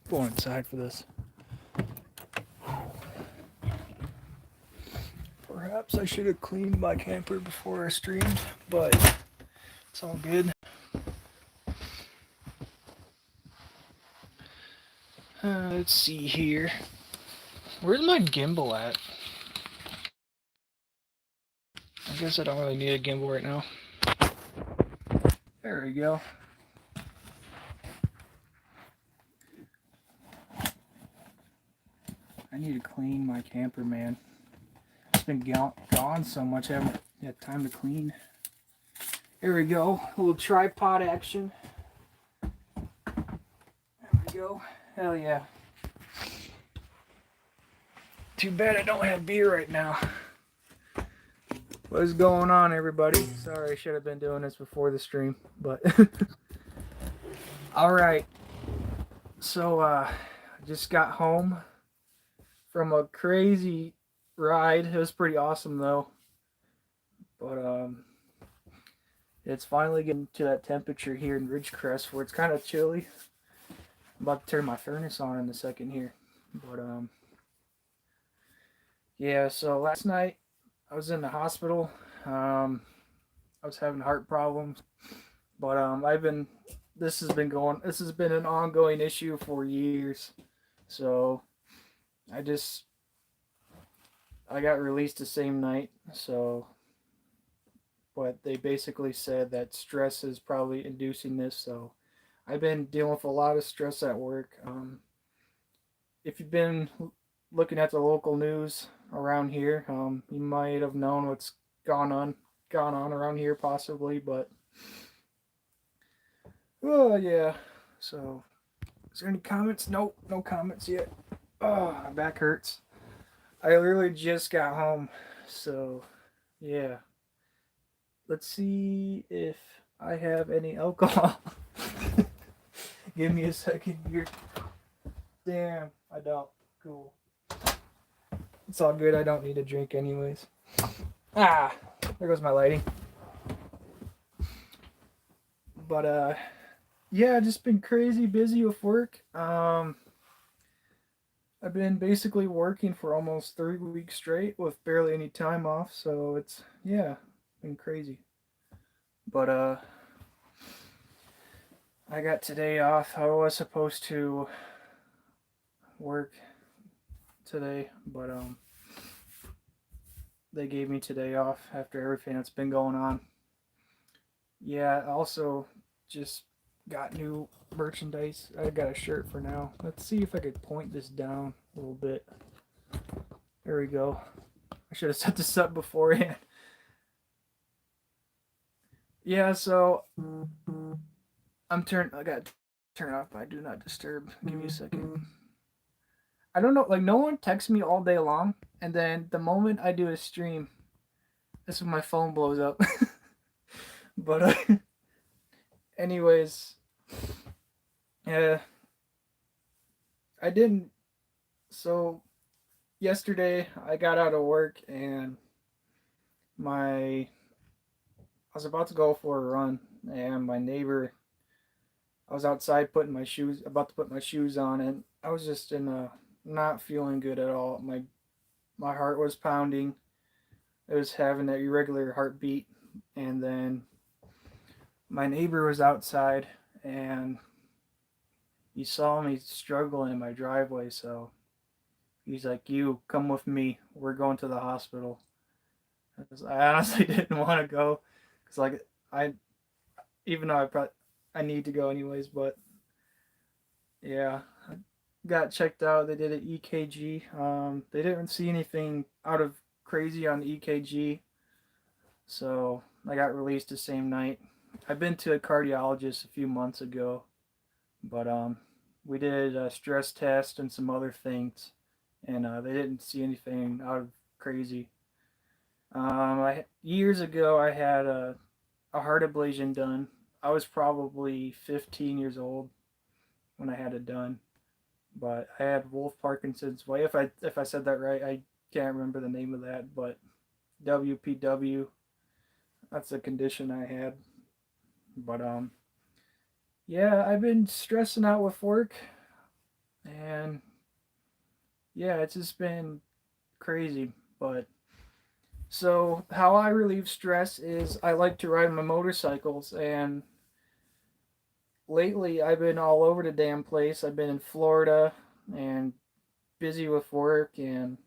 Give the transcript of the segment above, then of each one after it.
Going inside for this. Perhaps I should have cleaned my camper before I streamed, but it's all good. Let's see here. Where's my gimbal at? I guess I don't really need a gimbal right now. There we go. I need to clean my camper, man. It's been gone so much, I haven't had time to clean. Here we go. A little tripod action. There we go. Hell yeah. Too bad I don't have beer right now. What is going on, everybody? Sorry, I should have been doing this before the stream, but all right. So I just got home from a crazy ride. It was pretty awesome though. But it's finally getting to that temperature here in Ridgecrest where it's kind of chilly. I'm about to turn my furnace on in a second here. But yeah, so last night I was in the hospital. I was having heart problems. But this has been an ongoing issue for years. So I got released the same night. So but they basically said that stress is probably inducing this. So I've been dealing with a lot of stress at work. If you've been looking at the local news around here, you might have known what's gone on around here possibly, but oh yeah. So is there any comments? Nope, no comments yet. Oh, my back hurts. I literally just got home, so yeah. Let's see if I have any alcohol. Give me a second here. Damn, I don't. Cool. It's all good. I don't need a drink anyways. Ah, there goes my lighting. But yeah, just been crazy busy with work. I've been basically working for almost 3 weeks straight with barely any time off, so it's been crazy. But I got today off. I was supposed to work today, but they gave me today off after everything that's been going on. Yeah, also just got new merchandise. I got a shirt for now. Let's see if I could point this down a little bit. There we go. I should have set this up beforehand. Yeah, so I got to turn off my do not disturb. Give me a second. I don't know, like no one texts me all day long, and then the moment I do a stream, that's when my phone blows up. But anyways, yeah, I didn't. So yesterday I got out of work and I was about to go for a run, and my neighbor. I was outside about to put my shoes on, and I was just not feeling good at all. My heart was pounding. It was having that irregular heartbeat, and then my neighbor was outside, and he saw me struggling in my driveway, so he's like, "You come with me. We're going to the hospital." I honestly didn't want to go, cause like I, even though I need to go anyways, but yeah, I got checked out. They did an EKG. They didn't see anything out of crazy on the EKG, so I got released the same night. I've been to a cardiologist a few months ago, but we did a stress test and some other things, and they didn't see anything out of crazy. Years ago I had a heart ablation done. I was probably 15 years old when I had it done, but I had Wolf Parkinson's. Well, if I said that right, I can't remember the name of that, but WPW. That's the condition I had. But yeah, I've been stressing out with work. And yeah, it's just been crazy. But so how I relieve stress is I like to ride my motorcycles, and lately I've been all over the damn place. I've been in Florida and busy with work, and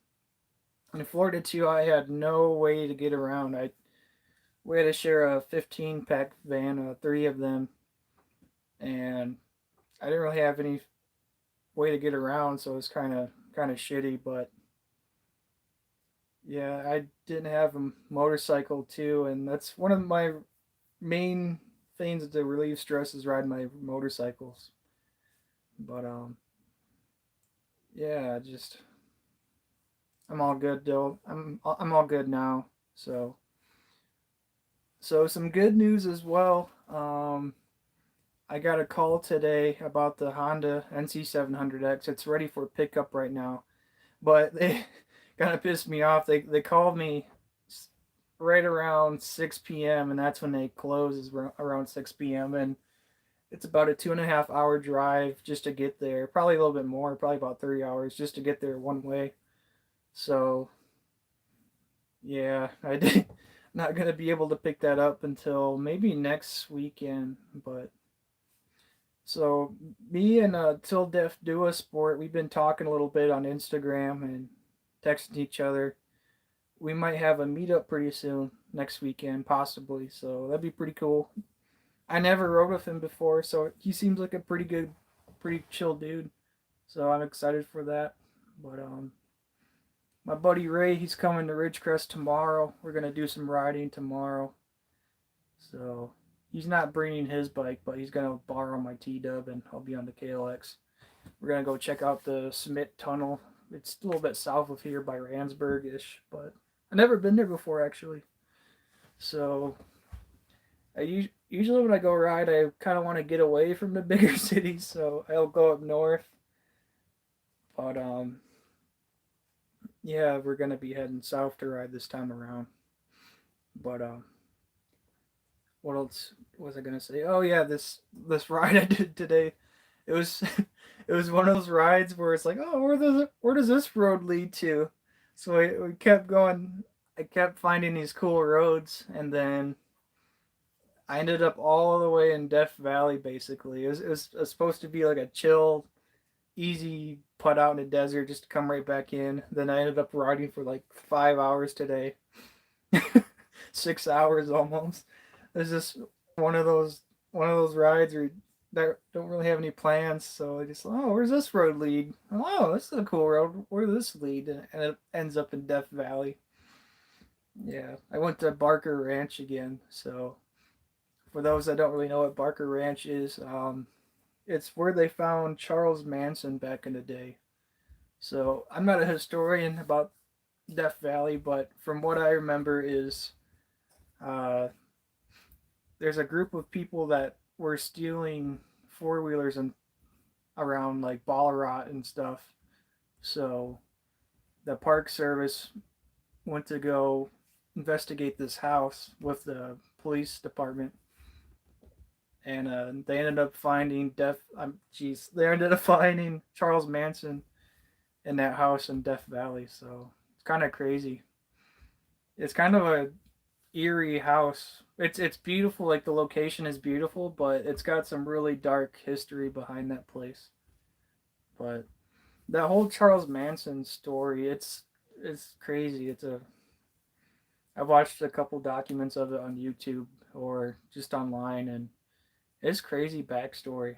in Florida too I had no way to get around. I We had to share a 15 pack van, three of them, and I didn't really have any way to get around, so it was kind of shitty. But yeah, I didn't have a motorcycle too, and that's one of my main things to relieve stress is riding my motorcycles. But yeah, just I'm all good though. I'm all good now. So some good news as well. I got a call today about the Honda NC700X. It's ready for pickup right now, but they kind of pissed me off. They called me right around 6 p.m. and that's when they close is around 6 p.m. and it's about a 2.5 hour drive just to get there. Probably a little bit more, probably about 3 hours just to get there one way. So yeah, I did not gonna be able to pick that up until maybe next weekend. But so me and Till Death Do a Sport, we've been talking a little bit on Instagram and texting each other. We might have a meetup pretty soon next weekend, possibly. So that'd be pretty cool. I never rode with him before, so he seems like a pretty chill dude. So I'm excited for that. But my buddy Ray, he's coming to Ridgecrest tomorrow. We're gonna do some riding tomorrow. So he's not bringing his bike, but he's gonna borrow my T Dub, and I'll be on the KLX. We're gonna go check out the Smith Tunnel. It's a little bit south of here by Randsburg ish, but I've never been there before actually. So usually when I go ride, I kind of want to get away from the bigger cities, so I'll go up north. But yeah, we're gonna be heading south to ride this time around. But what else was I gonna say? Oh yeah, this ride I did today. It was it was one of those rides where it's like, oh, where does this road lead to? So we kept going. I kept finding these cool roads, and then I ended up all the way in Death Valley. Basically, it was supposed to be like a chill, easy put out in the desert, just to come right back in. Then I ended up riding for like 5 hours today, 6 hours almost. It's just one of those one of those rides where that don't really have any plans. So I just, oh, where's this road lead? Oh, this is a cool road. Where does this lead? And it ends up in Death Valley. Yeah, I went to Barker Ranch again. So for those that don't really know what Barker Ranch is, it's where they found Charles Manson back in the day. So I'm not a historian about Death Valley, but from what I remember is uh, there's a group of people that were stealing four wheelers and around like Ballarat and stuff. So the Park Service went to go investigate this house with the police department, and they ended up finding they ended up finding Charles Manson in that house in Death Valley. So it's kind of crazy. It's kind of a eerie house. It's beautiful, like the location is beautiful, but it's got some really dark history behind that place. But that whole Charles Manson story, it's crazy. I've watched a couple documents of it on YouTube or just online, and it's crazy backstory.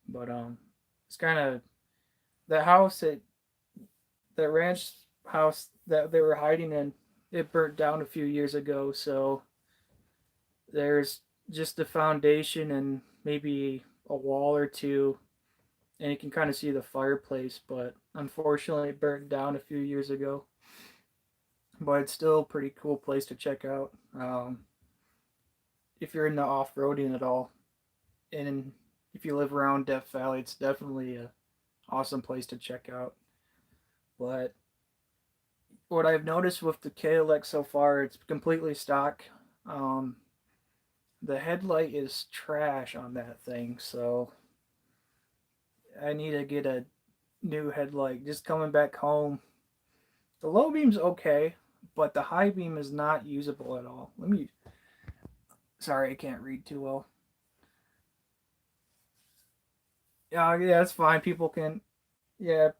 But it's kind of the house that ranch house that they were hiding in. It burnt down a few years ago, so there's just the foundation and maybe a wall or two, and you can kind of see the fireplace. But unfortunately, it burnt down a few years ago. But it's still a pretty cool place to check out if you're into off roading at all, and if you live around Death Valley, it's definitely a awesome place to check out. But what I've noticed with the KLX so far, it's completely stock. Um, the headlight is trash on that thing, so I need to get a new headlight. Just coming back home, the low beam's okay, but the high beam is not usable at all. Let me. Sorry, I can't read too well. Yeah, it's fine. People can. Yeah,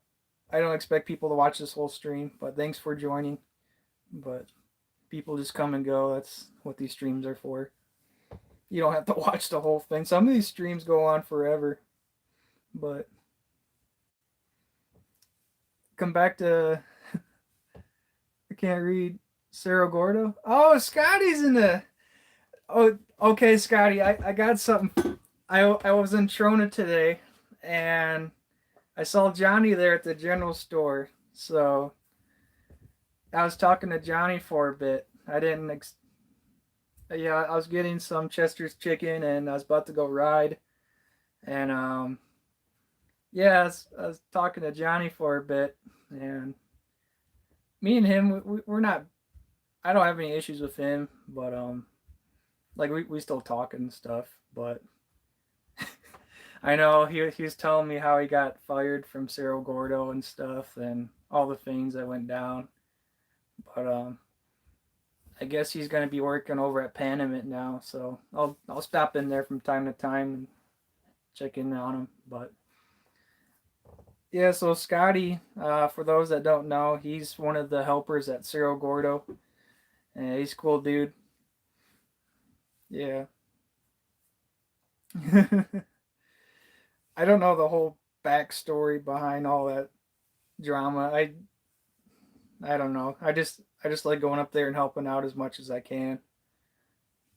I don't expect people to watch this whole stream, but thanks for joining. But people just come and go. That's what these streams are for. You don't have to watch the whole thing. Some of these streams go on forever, but come back to I can't read Cerro Gordo. Oh, Scotty's in the. Oh, okay, Scotty. I got something. I was in Trona today, and I saw Johnny there at the general store. So I was talking to Johnny for a bit. I didn't. Yeah, I was getting some Chester's chicken, and I was about to go ride, and yeah, I was talking to Johnny for a bit, and me and him, we're not. I don't have any issues with him, but like we still talk and stuff. But I know he was telling me how he got fired from Cerro Gordo and stuff, and all the things that went down. But I guess he's gonna be working over at Panamint now, so I'll stop in there from time to time and check in on him. But yeah, so Scotty, for those that don't know, he's one of the helpers at Cerro Gordo. And he's a cool dude. Yeah. I don't know the whole backstory behind all that drama. I don't know. I just like going up there and helping out as much as I can.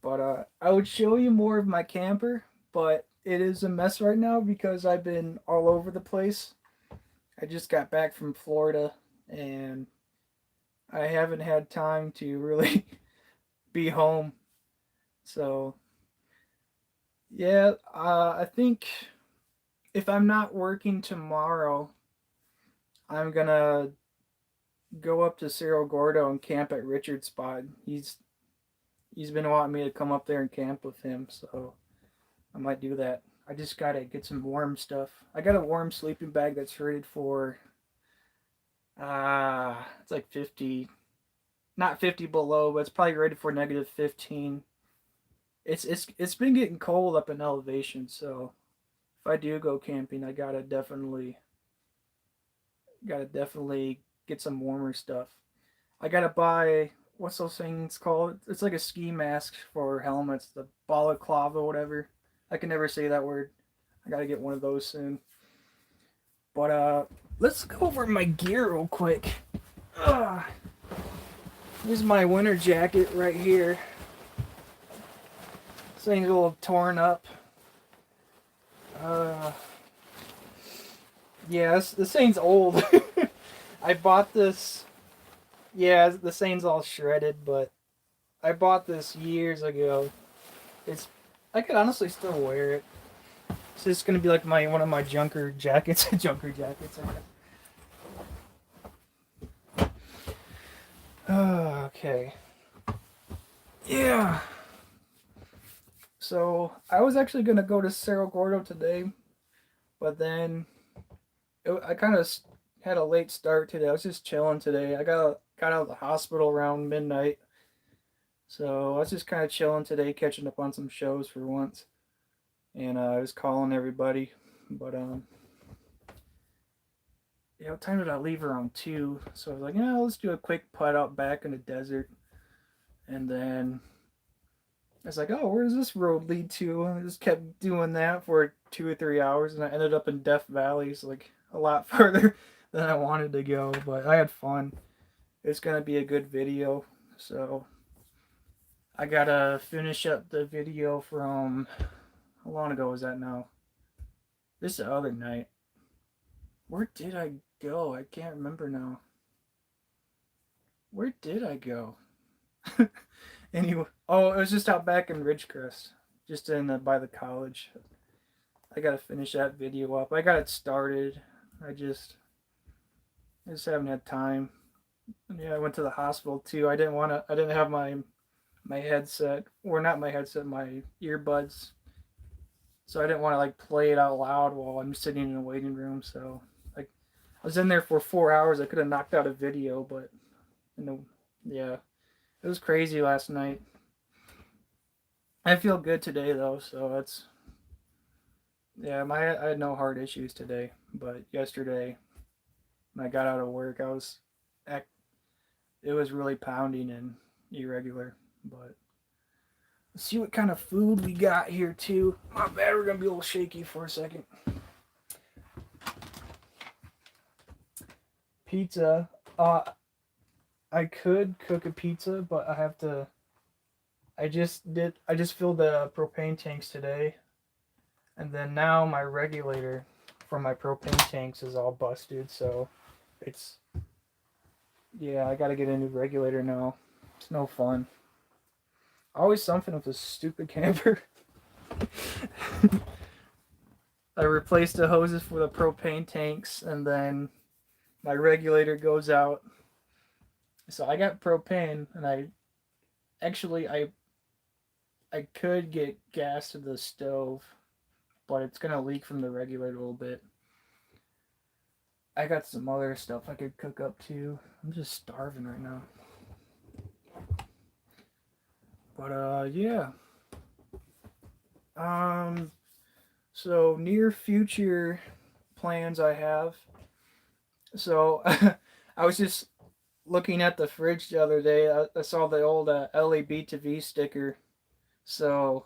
But I would show you more of my camper, but it is a mess right now because I've been all over the place. I just got back from Florida and I haven't had time to really be home. So, yeah, I think if I'm not working tomorrow, I'm gonna go up to Cerro Gordo and camp at Richard's spot. He's been wanting me to come up there and camp with him, so I might do that. I just gotta get some warm stuff. I got a warm sleeping bag that's rated for it's like 50, not 50 below, but it's probably rated for negative 15. It's been getting cold up in elevation, so if I do go camping, I gotta definitely get some warmer stuff. I gotta buy what's those things called? It's like a ski mask for helmets, the balaclava, whatever. I can never say that word. I gotta get one of those soon. But let's go over my gear real quick. Uh, Here's my winter jacket right here. This thing's a little torn up. Uh, yeah, this thing's old. I bought this. Yeah, the thing's all shredded, but I bought this years ago. It's I could honestly still wear it. It's just gonna be like my one of my junker jackets. Junker jackets. Okay. Yeah. So I was actually gonna go to Cerro Gordo today, but then I kind of had a late start today. I was just chilling today. I got out of the hospital around midnight, so I was just kind of chilling today, catching up on some shows for once, and I was calling everybody. But yeah, what time did I leave? Around 2. So I was like, yeah, let's do a quick putt out back in the desert, and then I was like, oh, where does this road lead to? And I just kept doing that for 2 or 3 hours, and I ended up in Death Valley, so like a lot further than I wanted to go, but I had fun. It's gonna be a good video, so I gotta finish up the video from how long ago was that now? This the other night. Where did I go? I can't remember now. Where did I go? Anyway, oh, it was just out back in Ridgecrest, just in by the college. I gotta finish that video up. I got it started. I just haven't had time. Yeah, I went to the hospital too. I didn't want to. I didn't have my headset, or not my headset, my earbuds so I didn't want to like play it out loud while I'm sitting in the waiting room. So like I was in there for 4 hours. I could have knocked out a video, but no, yeah, it was crazy last night. I feel good today though, so that's yeah. I had no heart issues today, but yesterday when I got out of work, it was really pounding and irregular. But let's see what kind of food we got here too. My bad, we're gonna be a little shaky for a second. Pizza. I could cook a pizza, but I have to. I just filled the propane tanks today, and then now my regulator for my propane tanks is all busted. So it's yeah. I gotta get a new regulator now. It's no fun. Always something with this stupid camper. I replaced the hoses for the propane tanks, and then my regulator goes out. So I got propane, and I could get gas to the stove, but it's gonna leak from the regulator a little bit. I got some other stuff I could cook up too. I'm just starving right now. But yeah. Um so near future plans I have. So I was just looking at the fridge the other day. I saw the old LAB to V sticker. So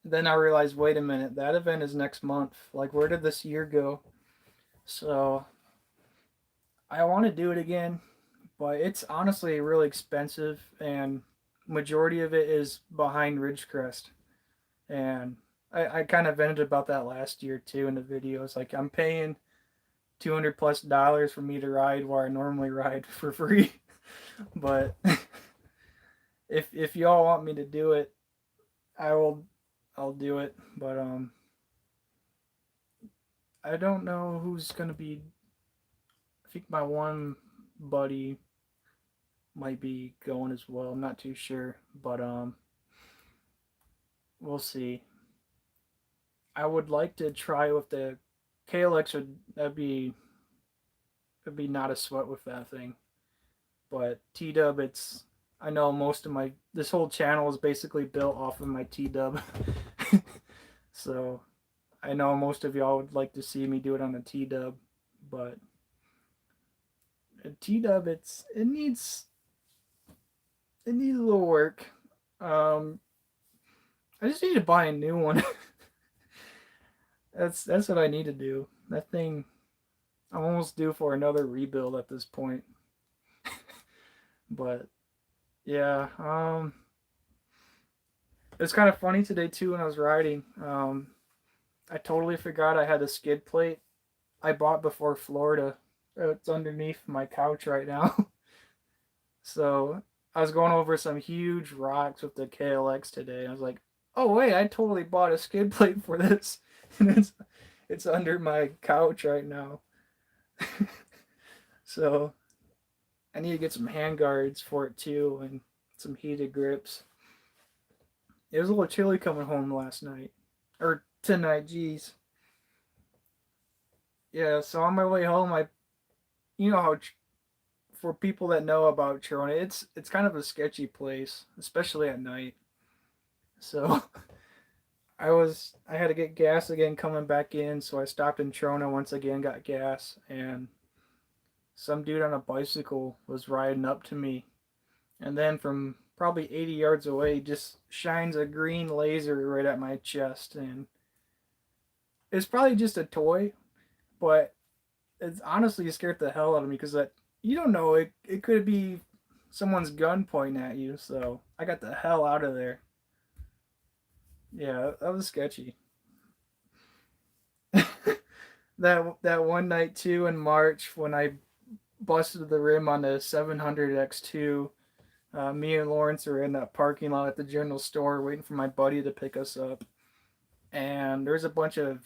then I realized, wait a minute, that event is next month. Like, where did this year go? So I want to do it again, but it's honestly really expensive, and majority of it is behind Ridgecrest. And I kind of vented about that last year too in the videos. Like, I'm paying $200+ for me to ride where I normally ride for free. But if y'all want me to do it, I'll do it. But I don't know who's gonna be. I think my one buddy might be going as well. I'm not too sure, but we'll see. I would like to try with the KLX. That'd be not a sweat with that thing. But T Dub, it's I know most of my this whole channel is basically built off of my T Dub, so I know most of y'all would like to see me do it on a T Dub, but a T Dub it needs a little work. Um, I just need to buy a new one. That's what I need to do. That thing, I'm almost due for another rebuild at this point. But yeah, it's kind of funny today too when I was riding. I totally forgot I had a skid plate I bought before Florida. It's underneath my couch right now. So I was going over some huge rocks with the KLX today. I was like, "Oh wait, I totally bought a skid plate for this," and it's under my couch right now. So I need to get some hand guards for it too, and some heated grips. It was a little chilly coming home last night, or tonight. Geez, yeah. So on my way home, you know how for people that know about Chirona, it's kind of a sketchy place, especially at night. So I had to get gas again coming back in, so I stopped in Trona once again, got gas, and some dude on a bicycle was riding up to me, and then from probably 80 yards away, just shines a green laser right at my chest, and it's probably just a toy, but it's honestly scared the hell out of me because that you don't know it could be someone's gun pointing at you. So I got the hell out of there. Yeah, that was sketchy. That one night too in March when I busted the rim on the 700X2. Me and Lawrence are in that parking lot at the general store waiting for my buddy to pick us up, and there's a bunch of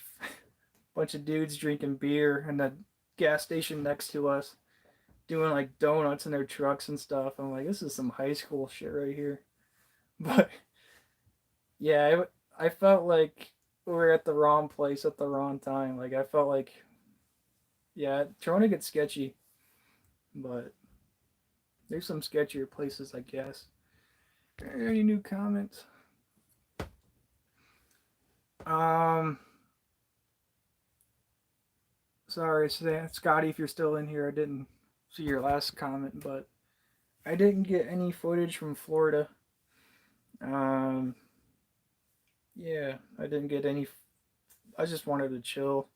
dudes drinking beer in the gas station next to us, doing like donuts in their trucks and stuff. I'm like, this is some high school shit right here. But yeah, I felt like we were at the wrong place at the wrong time. Like I felt like, yeah, Trona gets sketchy, but there's some sketchier places, I guess. Any new comments? Um, sorry, Scotty, if you're still in here, I didn't see your last comment, but I didn't get any footage from Florida. Um, yeah, I didn't get any. I just wanted to chill.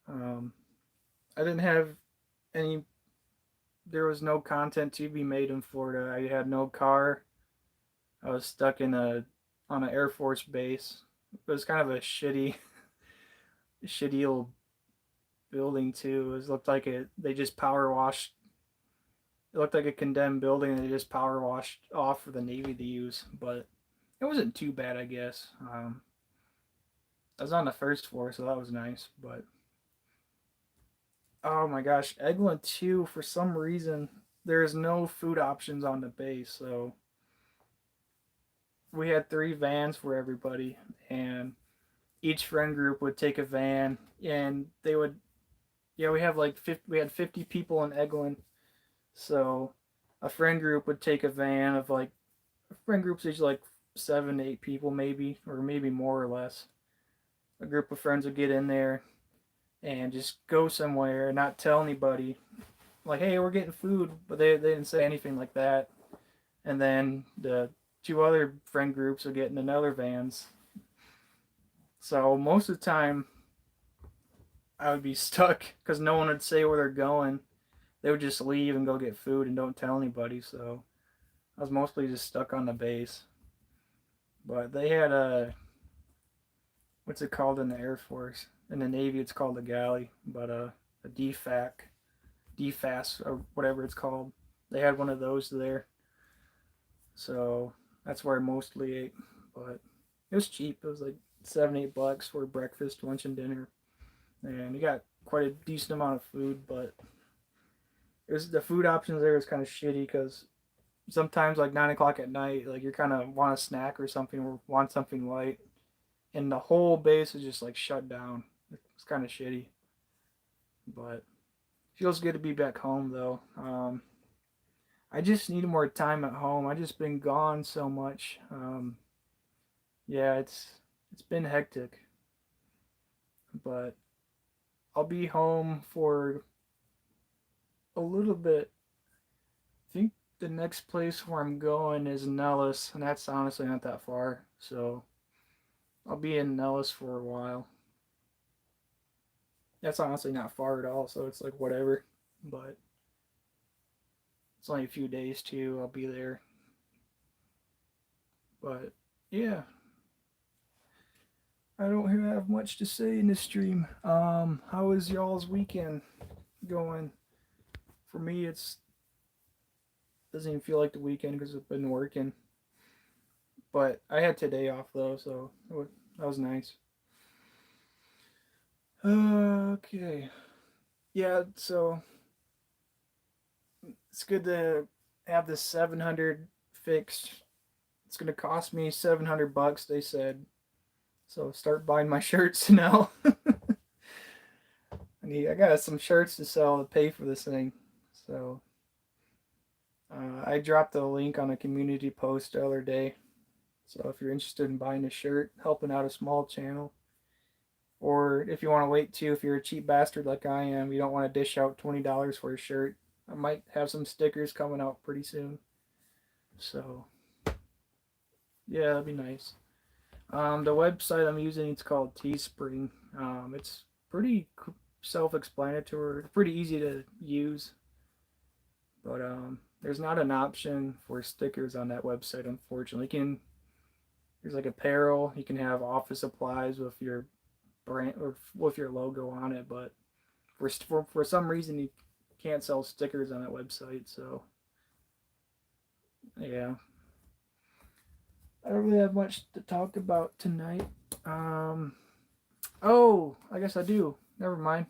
Um, I didn't have any. There was no content to be made in Florida. I had no car. I was stuck in a on an Air Force base. It was kind of a shitty old building too. It looked like it. They just power washed. It looked like a condemned building. And they just power washed off for the Navy to use, but it wasn't too bad, I guess. I was on the first floor, so that was nice. But oh my gosh, Eglin 2, for some reason, there's no food options on the base. So we had 3 vans for everybody, and each friend group would take a van, and they would, yeah, we have like 50, we had 50 people in Eglin. So a friend group would take a van of like, friend groups usually like 7 to 8 people, maybe, or maybe more or less. A group of friends would get in there and just go somewhere and not tell anybody, like, hey, we're getting food, but they didn't say anything like that. And then the 2 other friend groups would get in another vans. So most of the time, I would be stuck because no one would say where they're going. They would just leave and go get food and don't tell anybody. So I was mostly just stuck on the base. But they had what's it called in the Air Force? In the Navy, it's called a galley, but a DFAS, or whatever it's called. They had one of those there. So that's where I mostly ate. But it was cheap. It was like $7-8 for breakfast, lunch, and dinner. And you got quite a decent amount of food, but it was the food options there was kind of shitty because sometimes like 9 o'clock at night, like you're kind of want a snack or something or want something light, and the whole base is just like shut down. It's kind of shitty, but feels good to be back home though. I just need more time at home. I just been gone so much. Yeah, it's been hectic, but I'll be home for a little bit. I think the next place where I'm going is Nellis, and that's honestly not that far. So I'll be in Nellis for a while. That's honestly not far at all, so it's like whatever. But it's only a few days too. I'll be there. But yeah, I don't have much to say in this stream. How is y'all's weekend going? For me, it's doesn't even feel like the weekend because I've been working. But I had today off though, so that was nice. Okay. Yeah, so it's good to have this 700 fixed. It's gonna cost me $700, they said. So start buying my shirts now. I got some shirts to sell to pay for this thing. So I dropped the link on a community post the other day. So if you're interested in buying a shirt, helping out a small channel, or if you want to wait too, if you're a cheap bastard like I am, you don't want to dish out $20 for a shirt, I might have some stickers coming out pretty soon. So yeah, that'd be nice. The website I'm using, it's called Teespring. It's pretty self-explanatory, pretty easy to use, but there's not an option for stickers on that website, unfortunately. There's like apparel, you can have office supplies with your brand or with your logo on it, but for some reason you can't sell stickers on that website. So yeah, I don't really have much to talk about tonight. Oh, I guess I do. Never mind.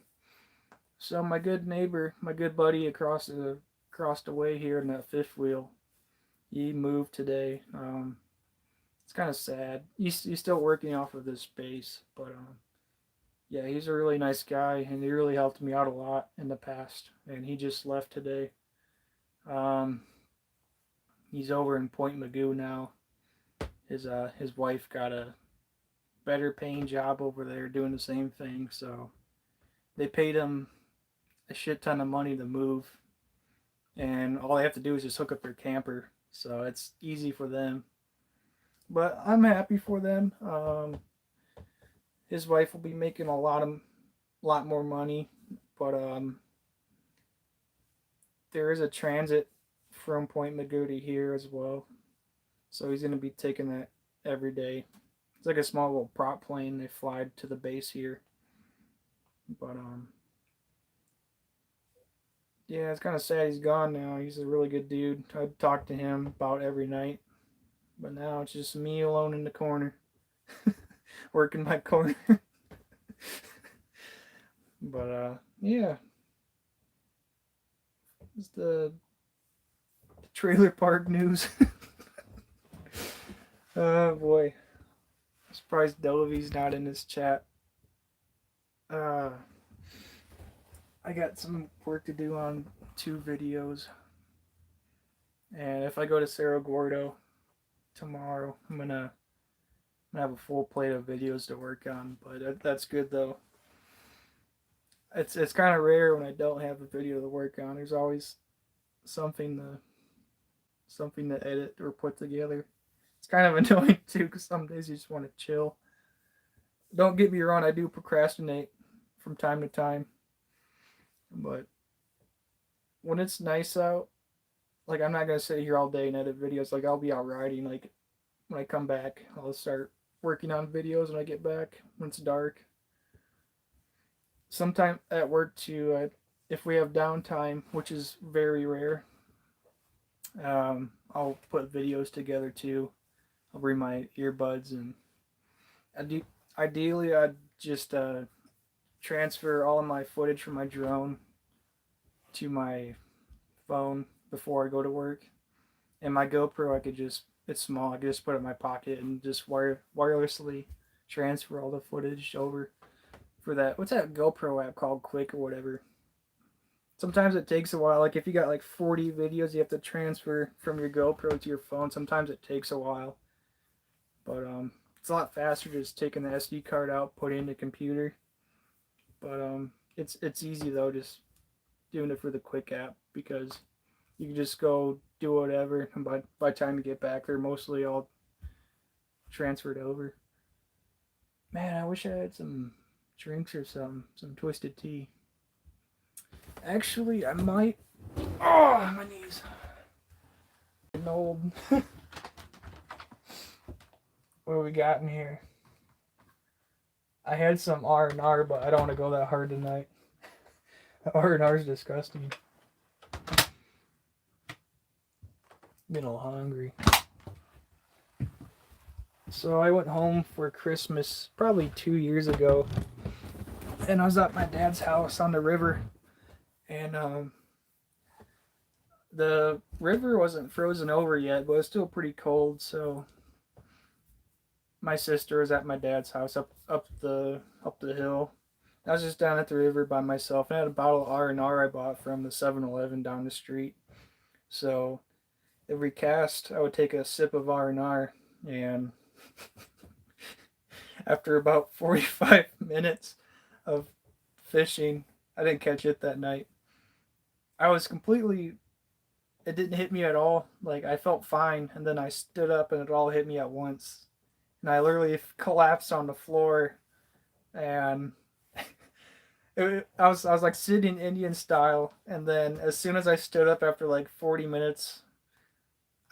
So my good neighbor, my good buddy across the way here in that fifth wheel, he moved today. it's kind of sad. He's still working off of this base, but yeah, he's a really nice guy, and he really helped me out a lot in the past. And he just left today. Um, he's over in Point Magoo now. His wife got a better paying job over there doing the same thing, so they paid him a shit ton of money to move, and all they have to do is just hook up their camper, so it's easy for them. But I'm happy for them. His wife will be making lot more money, but there is a transit from Point Magoo to here as well, so he's gonna be taking that every day. It's like a small little prop plane they fly to the base here, but yeah, it's kind of sad he's gone now. He's a really good dude. I'd talk to him about every night, but now it's just me alone in the corner, working my corner. But yeah, it's the trailer park news. Oh boy, I'm surprised Dovey's not in this chat. Uh, I got some work to do on 2 videos, and if I go to Cerro Gordo tomorrow, I'm gonna have a full plate of videos to work on. But that's good though. It's kind of rare when I don't have a video to work on. There's always something to edit or put together. It's kind of annoying too, because some days you just want to chill. Don't get me wrong, I do procrastinate from time to time, but when it's nice out, like I'm not gonna sit here all day and edit videos. Like I'll be out riding. Like when I come back, I'll start working on videos when I get back when it's dark. Sometime at work too, if we have downtime, which is very rare, I'll put videos together too. I'll bring my earbuds, and ideally I'd just transfer all of my footage from my drone to my phone before I go to work. And my GoPro, it's small. I could just put it in my pocket and just wirelessly transfer all the footage over for that. What's that GoPro app called? Quick or whatever. Sometimes it takes a while. Like if you got like 40 videos you have to transfer from your GoPro to your phone, sometimes it takes a while. But it's a lot faster just taking the SD card out, put it in the computer. But it's easy though, just doing it for the Quick app, because you can just go do whatever, and by the time you get back, they're mostly all transferred over. Man, I wish I had some drinks or some twisted tea. Actually, I might. Oh, my knees. Getting old. What do we got in here? I had some R&R, but I don't want to go that hard tonight. R&R is disgusting. Been a little hungry. So I went home for Christmas probably 2 years ago, and I was at my dad's house on the river, and the river wasn't frozen over yet, but it was still pretty cold. So my sister was at my dad's house up the hill. I was just down at the river by myself. I had a bottle of R&R I bought from the 7-Eleven down the street. So every cast, I would take a sip of R&R, and after about 45 minutes of fishing, I didn't catch it that night. I was completely, it didn't hit me at all. Like I felt fine, and then I stood up and it all hit me at once. And I literally collapsed on the floor, and I was like sitting Indian style, and then as soon as I stood up after like 40 minutes,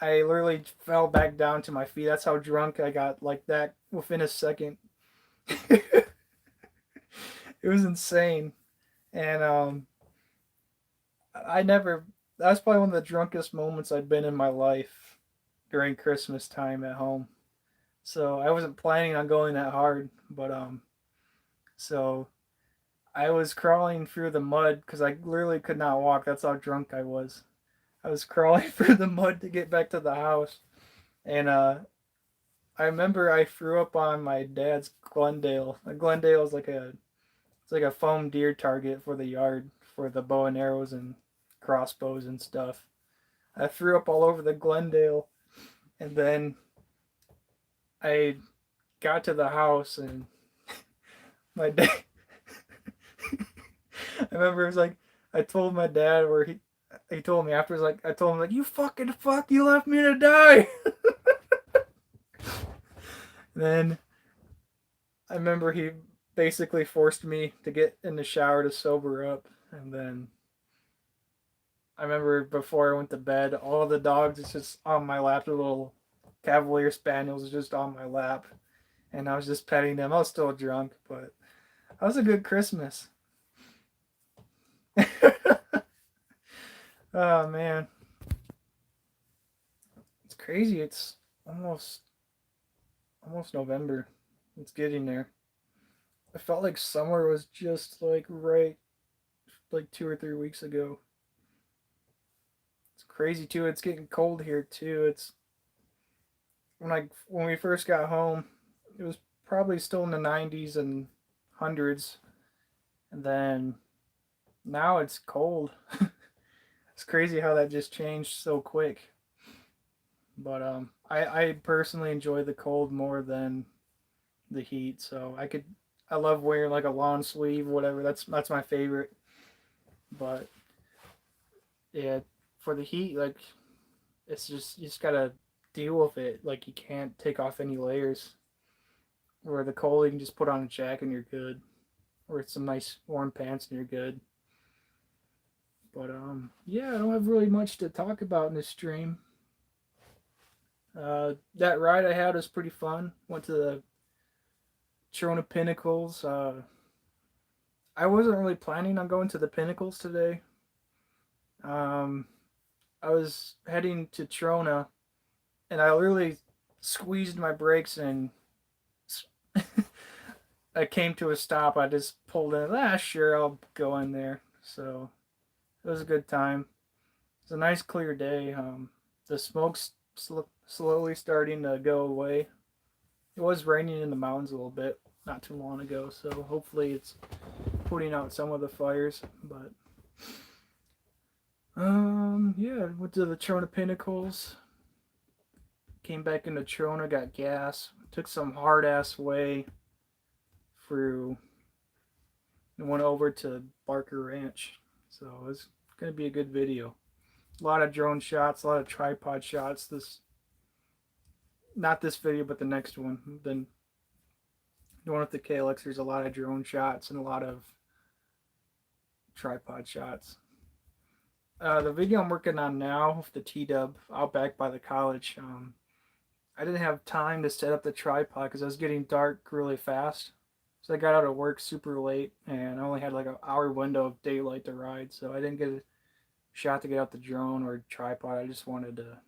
I literally fell back down to my feet. That's how drunk I got, like that within a second. It was insane. And that was probably one of the drunkest moments I'd been in my life during Christmas time at home. So I wasn't planning on going that hard, but so I was crawling through the mud because I literally could not walk. That's how drunk I was. I was crawling through the mud to get back to the house, and I remember I threw up on my dad's Glendale. A Glendale is like it's like a foam deer target for the yard for the bow and arrows and crossbows and stuff. I threw up all over the Glendale, and then I got to the house and my dad. I remember it was like I told my dad where he told me afterwards, like I told him like, you fucking fuck, you left me to die. And then I remember he basically forced me to get in the shower to sober up, and then I remember before I went to bed, all the dogs is just on my lap. The little Cavalier Spaniels just on my lap, and I was just petting them. I was still drunk, but that was a good Christmas. Oh man, it's crazy. It's almost November. It's getting there. I felt like summer was just like right like 2 or 3 weeks ago. It's crazy too. It's getting cold here too. It's when we first got home, it was probably still in the 90s and hundreds, and then now it's cold. It's crazy how that just changed so quick. But I personally enjoy the cold more than the heat. So I love wearing like a long sleeve, whatever. That's my favorite. But yeah, for the heat, like it's just you just gotta deal with it. Like you can't take off any layers. Where the cold, you can just put on a jacket and you're good, or some nice warm pants and you're good. But yeah, I don't have really much to talk about in this stream. That ride I had was pretty fun. Went to the Trona Pinnacles. I wasn't really planning on going to the Pinnacles today. Um, I was heading to Trona, and I literally squeezed my brakes and I came to a stop. I just pulled in. Sure, I'll go in there. So it was a good time. It's a nice clear day. The smoke's slowly starting to go away. It was raining in the mountains a little bit not too long ago, so hopefully it's putting out some of the fires. But yeah, went to the Trona Pinnacles. Came back into Trona, got gas, took some hard ass way through, and went over to Barker Ranch. So it's gonna be a good video. A lot of drone shots, a lot of tripod shots. Not this video, but the next one. Then the one with the KLX, there's a lot of drone shots and a lot of tripod shots. The video I'm working on now with the T-Dub out back by the college, I didn't have time to set up the tripod because it was getting dark really fast. So I got out of work super late and I only had like an hour window of daylight to ride. So I didn't get a shot to get out the drone or tripod. I just wanted to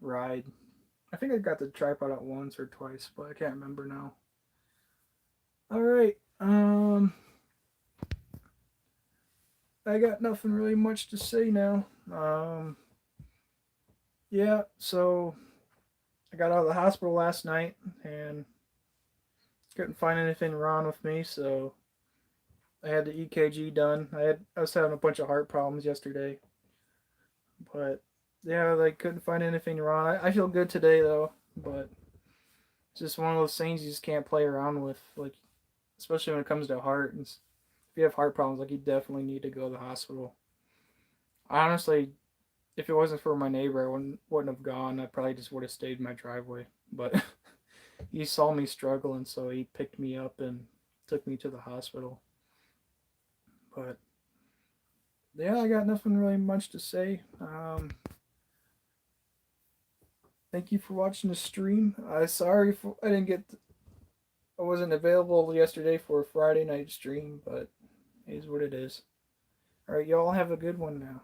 ride. I think I got the tripod out once or twice, but I can't remember now. All right. I got nothing really much to say now. Yeah, so I got out of the hospital last night and couldn't find anything wrong with me, so I had the EKG done. I was having a bunch of heart problems yesterday, but yeah, they couldn't find anything wrong. I feel good today though, but it's just one of those things you just can't play around with, like especially when it comes to heart. And if you have heart problems, like you definitely need to go to the hospital. Honestly, if it wasn't for my neighbor, I wouldn't have gone. I probably just would have stayed in my driveway. But he saw me struggling, so he picked me up and took me to the hospital. But yeah, I got nothing really much to say. Thank you for watching the stream. Sorry I didn't get. I wasn't available yesterday for a Friday night stream, but it is what it is. All right, y'all have a good one now.